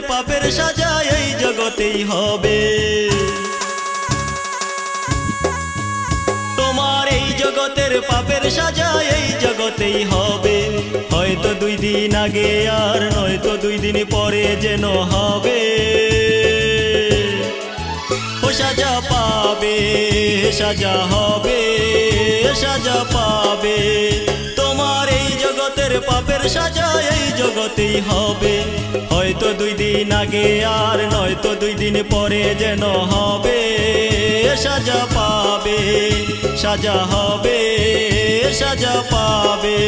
পাপের সাজা এই জগতেই হবে। তোমার এই জগতের পাপের সাজা এই জগতেই হবে। হয়তো 2 দিন আগে আর নয়তো 2 দিন পরে যেন হবে। ও সাজা পাবে, সাজা হবে, সাজা পাবে। তোমার এই জগতের পাপের সাজা এই জগতেই হবে। হয়তো 2 দিন আগে আর নয়তো 2 দিন পরে যেন হবে। সাজা পাবে, সাজা হবে, সাজা পাবে।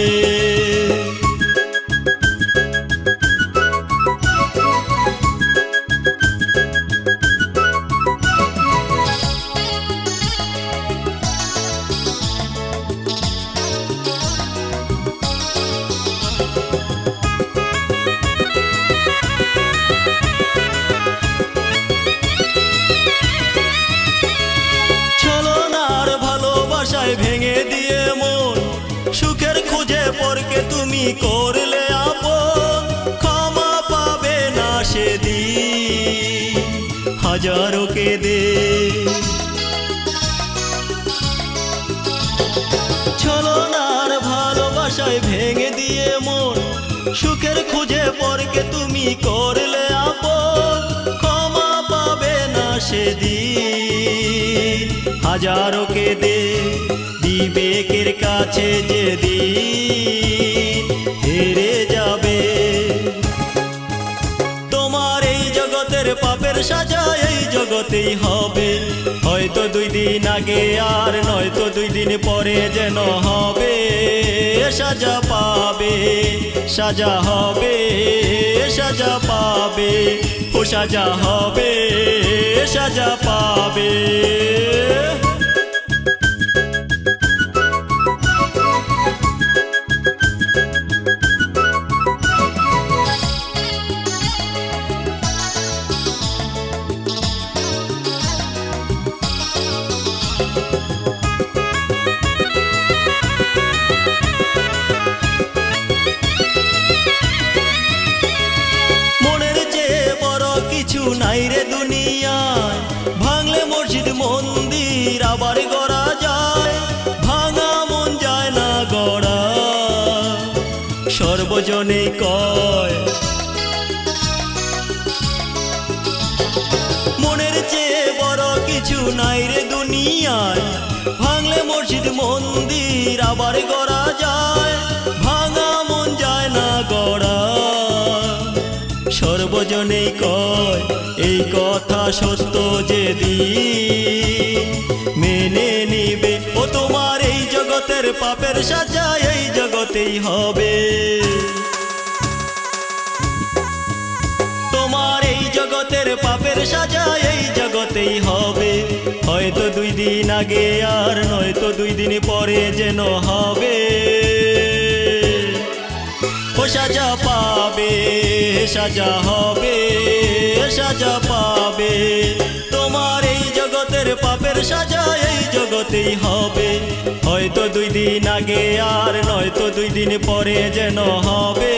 ভেঙে দিয়ে মন সুখের খুঁজে পরকে তুমি করলে আপন। ক্ষমা পাবে না সেদিন হাজারো কেঁদে। ছলনার ভালোবাসায় ভেঙে দিয়ে মন সুখের খুঁজে পরকে তুমি করলে আপন। ক্ষমা পাবে না সেদিন হাজারো কেঁদে। বিবেকের কাছে যেদিন হেরে যাবে। তোমার এই জগতের পাপের সাজা এই জগতেই হবে। হয়তো 2 দিন আগে আর নয়তো 2 দিন পরে যেন হবে। সাজা পাবে, সাজা হবে, সাজা পাবে। ও সাজা হবে, সাজা পাবে। নাই রে দুনিয়ায় ভাঙলে মসজিদ মন্দির আবার গড়া যায়। ভাঙা মন যায় না গড়া সর্বজনে কয়। মনের চেয়ে বড় কিছু নাই রে দুনিয়ায়। ভাঙলে মসজিদ মন্দির আবার গড়া যায়। ভাঙা মন যায় না গড়া সর্বজনেই কয়। এই কথা সত্য যেদিন মেনে নিবে। ও তোমার এই জগতের পাপের সাজা এই জগতেই হবে। তোমার এই জগতের পাপের সাজা এই জগতেই হবে। হয়তো 2 দিন আগে আর নয়তো 2 দিন পরে যেন হবে। ও সাজা পাবে, সাজা হবে, সাজা পাবে। তোমার এই জগতের পাপের সাজা এই জগতেই হবে। হয়তো 2 দিন আগে আর নয়তো 2 দিন পরে যেন হবে।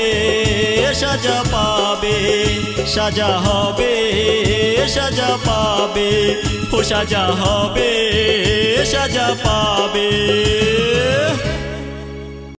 সাজা পাবে, সাজা হবে, সাজা পাবে। ও সাজা হবে, সাজা পাবে।